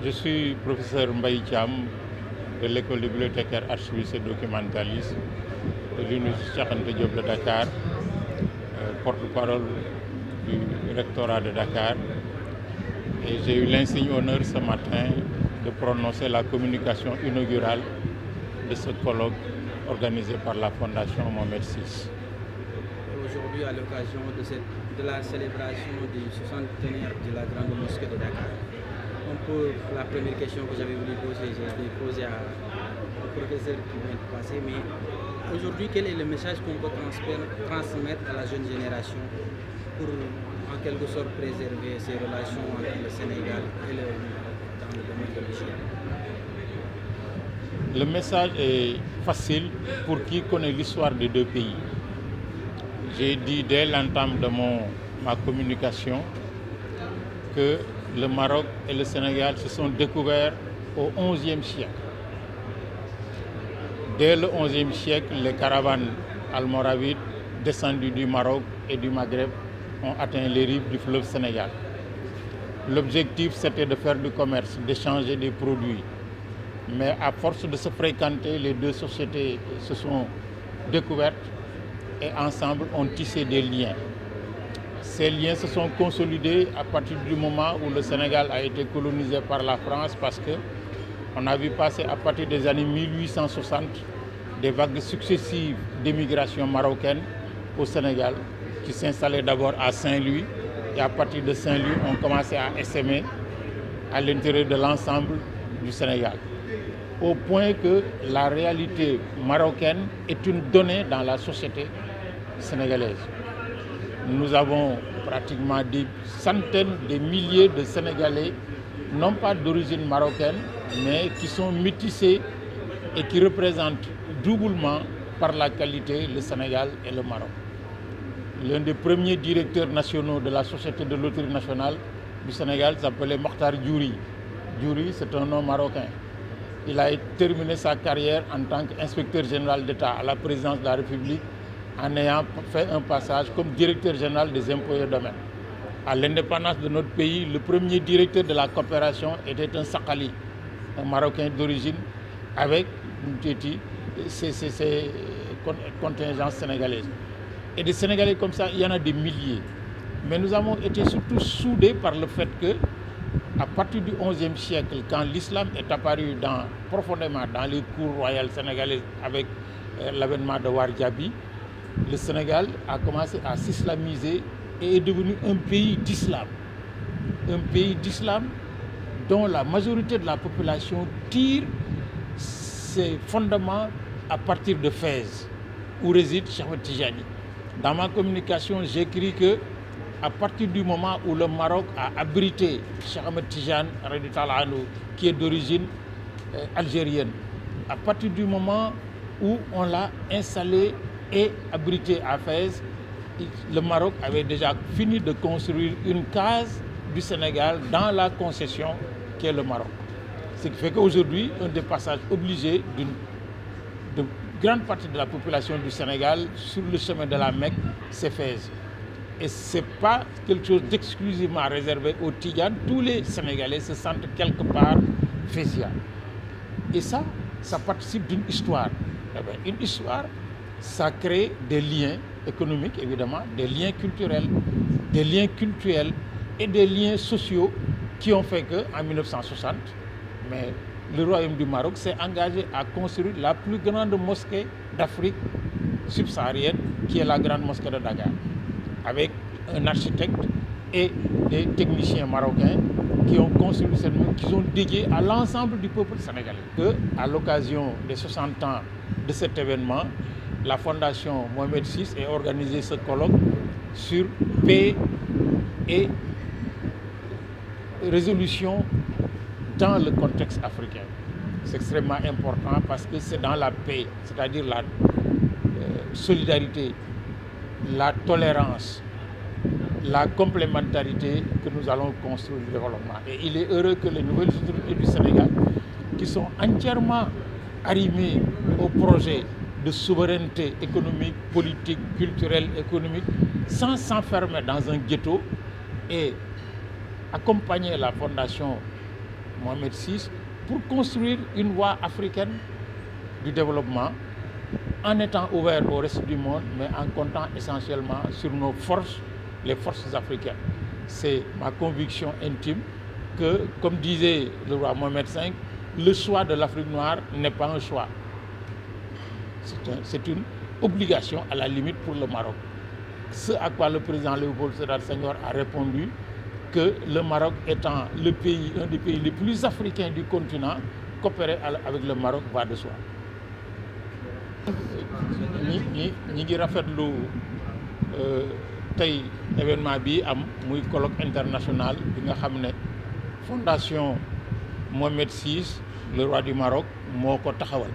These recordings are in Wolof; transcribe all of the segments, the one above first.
Je suis professeur Mbaye Thiam de l'école de bibliothécaire archiviste et documentaliste de l'Université Cheikh Anta Diop de Dakar, porte-parole du rectorat de Dakar. Et j'ai eu l'insigne honneur ce matin de prononcer la communication inaugurale de ce colloque organisé par la Fondation Mohamed VI. Aujourd'hui, à l'occasion de la célébration du 60e de la Grande Mosquée de Dakar, la première question que j'avais voulu poser, j'ai posé au professeur qui vient de passer, mais aujourd'hui, quel est le message qu'on peut transmettre à la jeune génération pour en quelque sorte préserver ces relations entre le Sénégal et le dans le domaine de l'hygiène? Le message est facile pour qui connaît l'histoire des deux pays. J'ai dit dès l'entame de ma communication que le Maroc et le Sénégal se sont découverts au XIe siècle. Dès le XIe siècle, les caravanes almoravides descendues du Maroc et du Maghreb ont atteint les rives du fleuve Sénégal. L'objectif, c'était de faire du commerce, d'échanger des produits. Mais à force de se fréquenter, les deux sociétés se sont découvertes et ensemble ont tissé des liens. Ces liens se sont consolidés à partir du moment où le Sénégal a été colonisé par la France, parce qu'on a vu passer à partir des années 1860 des vagues successives d'émigration marocaine au Sénégal, qui s'installaient d'abord à Saint-Louis, et à partir de Saint-Louis ont commencé à essaimer à l'intérieur de l'ensemble du Sénégal. Au point que la réalité marocaine est une donnée dans la société sénégalaise. Nous avons pratiquement des centaines, des milliers de Sénégalais, non pas d'origine marocaine, mais qui sont métissés et qui représentent doublement par la qualité le Sénégal et le Maroc. L'un des premiers directeurs nationaux de la Société de loterie nationale du Sénégal s'appelait Mokhtar Diouri. Diouri, c'est un nom marocain. Il a terminé sa carrière en tant qu'inspecteur général d'État à la présidence de la République, en ayant fait un passage comme directeur général des impôts et domaines. À l'indépendance de notre pays, le premier directeur de la coopération était un Sakali, un Marocain d'origine, avec ses contingences sénégalaises. Et des Sénégalais comme ça, il y en a des milliers. Mais nous avons été surtout soudés par le fait que, à partir du XIe siècle, quand l'islam est apparu profondément dans les cours royales sénégalaises avec l'avènement de Wardjabi, le Sénégal a commencé à s'islamiser et est devenu un pays d'islam. Un pays d'islam dont la majorité de la population tire ses fondements à partir de Fès, où réside Cheikh Ahmed Tijani. Dans ma communication, j'écris que à partir du moment où le Maroc a abrité Cheikh Ahmed Tijani, qui est d'origine algérienne, à partir du moment où on l'a installé et abrité à Fès, le Maroc avait déjà fini de construire une case du Sénégal dans la concession qu'est le Maroc. Ce qui fait qu'aujourd'hui, un des passages obligés de grande partie de la population du Sénégal sur le chemin de la Mecque, c'est Fès. Et ce n'est pas quelque chose d'exclusivement réservé aux Tidjanes. Tous les Sénégalais se sentent quelque part fésiens. Et ça participe d'une histoire. Une histoire, ça crée des liens économiques, évidemment, des liens culturels et des liens sociaux qui ont fait qu'en 1960, le Royaume du Maroc s'est engagé à construire la plus grande mosquée d'Afrique subsaharienne, qui est la grande mosquée de Dakar, avec un architecte et des techniciens marocains qui ont construit cette mosquée, qui sont dédiés à l'ensemble du peuple sénégalais. À l'occasion des 60 ans de cet événement, la Fondation Mohamed VI a organisé ce colloque sur paix et résolution dans le contexte africain. C'est extrêmement important parce que c'est dans la paix, c'est-à-dire la solidarité, la tolérance, la complémentarité, que nous allons construire le développement. Et il est heureux que les nouvelles autorités du Sénégal, qui sont entièrement arrimées au projet de souveraineté économique, politique, culturelle, économique, sans s'enfermer dans un ghetto, et accompagner la Fondation Mohamed VI, pour construire une voie africaine du développement en étant ouvert au reste du monde, mais en comptant essentiellement sur nos forces, les forces africaines. C'est ma conviction intime que, comme disait le roi Mohamed V, le choix de l'Afrique noire n'est pas un choix. C'est une obligation à la limite pour le Maroc. Ce à quoi le président Léopold Sédar Senghor a répondu que le Maroc étant un des pays les plus africains du continent, coopérer avec le Maroc va de soi. ñi ngi rafetlu tey événement bi am muy colloque international bi nga xam ne fondation Mohamed VI le roi du Maroc moo ko taxawal.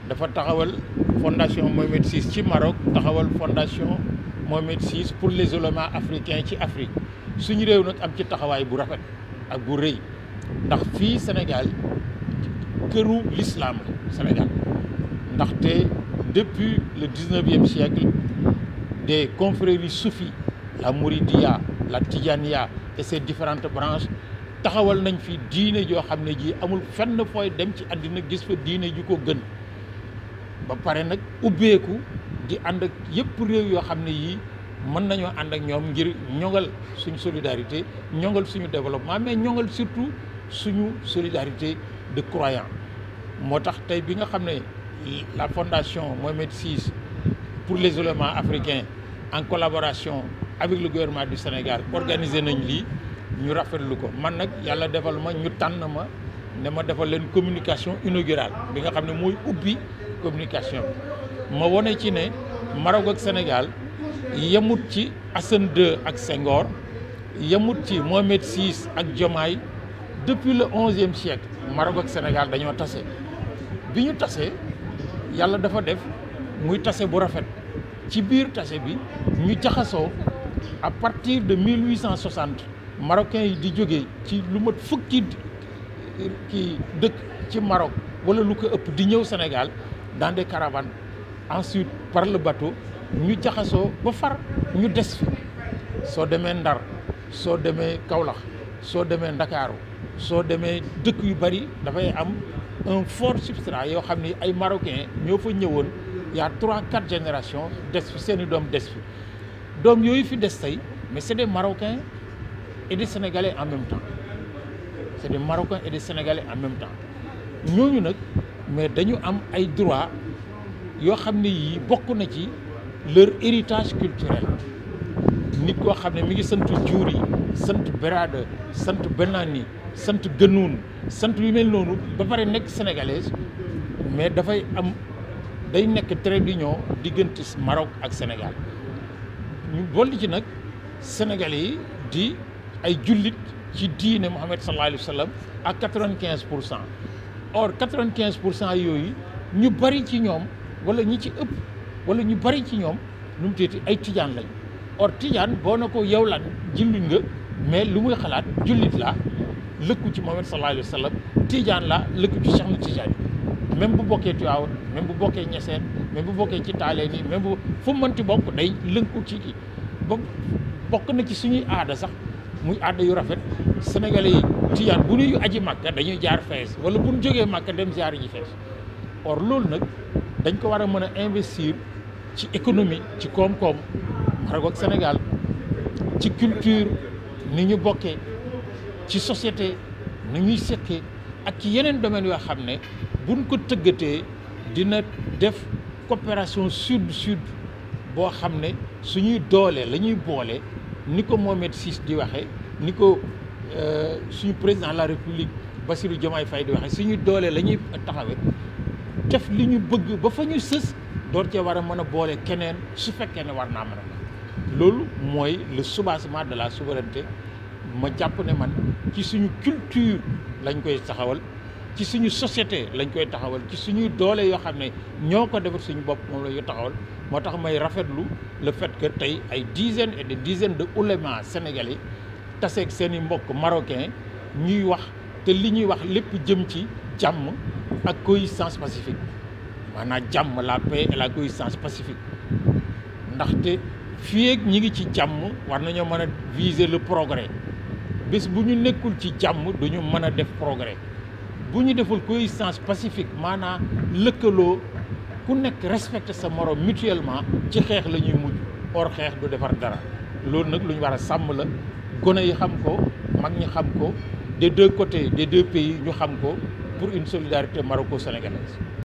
dafa taxawal fondation Mohamed VI ci Maroc taxawal fondation Mohamed VI pour les oulémas africains ci Afrique suñu réew nag am ci taxawaay bu rafet ak bu rëy ndax fii Sénégal këru l'islam la Sénégal ndaxte depuis le 19e siècle des confréries soufis, la Mouridia, la Tidjaniya et ses différentes branches taxawal nañ fi diine joo xam ne ji amul fenn fooy dem ci àddina gis fa diine ju ko gën ba pare nag ubbeeku di ànd ak yëpp réew yoo xam ne yii mën nañoo ànd ak ñoom ngir ñoŋal suñu solidarité ñoŋal suñu développement mais ñoŋal surtout suñu solidarité de croyants. moo tax tey bi nga xam ne la fondation Mohamed VI pour les oulémas africains en collaboration avec le gouvernement du Sénégal organisé nañ lii ñu rafetlu ko man nag yàlla defal ma ñu tànn ma ne ma defal leen communication inaugurale bi nga xam ne mooy ubbi communication ma wone ci ne Maroc ak Sénégal yemut ci Hassan II ak Senghor yemut ci Mohamed VI ak Diomaye depuis le 11e siècle Maroc ak Sénégal dañoo tase bi ñu tasee yàlla dafa def muy tase bu rafet ci biir tase bi ñu jaxasoo à partir de 1860 marocains yi di jógee ci lu mat fukki kii dëkk ci Maroc wala lu ko ëpp di ñëw Sénégal dans des caravanes ensuite par le bateau ñu jaxasoo ba far ñu des fi soo demee Ndar soo demee Kaolack soo demee Ndakaaru soo demee dëkk yu bari dafay am un fort substrat yoo xam ni ay marocains ñoo fa ñëwoon y a 3-4 générations des fi seeni doom des fi doom yooyu fi des tey mais c'est des Marocains et des Sénégalais en même temps c'est des Marocains et des Sénégalais en même temps ñooñu nag mais dañu am ay droits yoo xam ne yii bokk na ci leur héritage culturel nit koo xam ne mi ngi sant Diouri sant Berada sant Benani sant Gënuun sant yu mel noonu ba pare nekk sénégalaise mais dafay am day nekk trait d'union diggante Maroc ak Sénégal ñu bolli ci nag sénégalais yi di ay jullit ci diine Muhammad sallallahu alayhi wa sallam ak 95%. or 95% yooyu ñu bari ci ñoom wala ñi ci ëpp wala ñu bari ci ñoom nu mu teeti ay tijaan lañ or tijaan boo na ko yow lan jullit nga mais lu muy xalaat jullit la lëkku ci Muhammad sallallahu alayhi wa sallam tijaan la lëkku ci Cheikh Tijaan même bu bokkee Tiwaawan même bu bokkee Ñaseen même bu bokkee ci Taaleen yi même bu fu mënti bokk day lënku ci kii ba bokk na ci suñuy aada sax muy aada yu rafet sénégalais yi tijaan bu ñuy aji Màkka dañuy jaar Fès wala bu ñu jógee Màkka dem jaar ji Fès or loolu nag dañ ko war a mën a investir ci économie ci koom-koom Maroc ak Sénégal ci culture ni ñu bokkee ci société ni ñuy sekkee ak ci yeneen domaines yoo xam ne buñ ko tëggatee dina def coopération sud-sud boo xam ne suñuy doole la ñuy boole ni ko Mohamed VI di waxee ni ko suñu président de la République Bassirou Diomaye Faye di waxee suñuy doole la ñuy taxawee def li ñu bëgg ba fa ñu sës door cee war a mën a boole keneen su fekkee ne war naa mën a loolu mooy le soubassement de la souveraineté ma jàpp ne man ci suñu culture lañ koy taxawal ci suñu société lañ koy taxawal ci suñuy doole yoo xam ne ñoo ko defar suñu bopp moom la ñu taxawal moo tax may rafetlu le fait que tey ay dizaines et des dizaines de oulémas sénégalais taseeg seen i mbokk marocains ñuy wax te li ñuy wax lépp jëm ci jàmm ak coexistence pacifique maanaam jàmm la paix et la coexistence pacifique ndaxte fii ak ñi ngi ci jàmm war nañoo mën a viser le progrès bés bu ñu nekkul ci jàmm duñu mën a def progrès bu ñu deful coexistence pacifique maanaam lëkkaloo ku nekk respecter sa morom mutuellement ci xeex la ñuy mujj or xeex du defar dara loolu nag lu ñu war a sàmm la gone yi xam ko mag ñi xam ko des deux côtés des deux pays ñu xam ko pour une solidarité maroco-sénégalaise.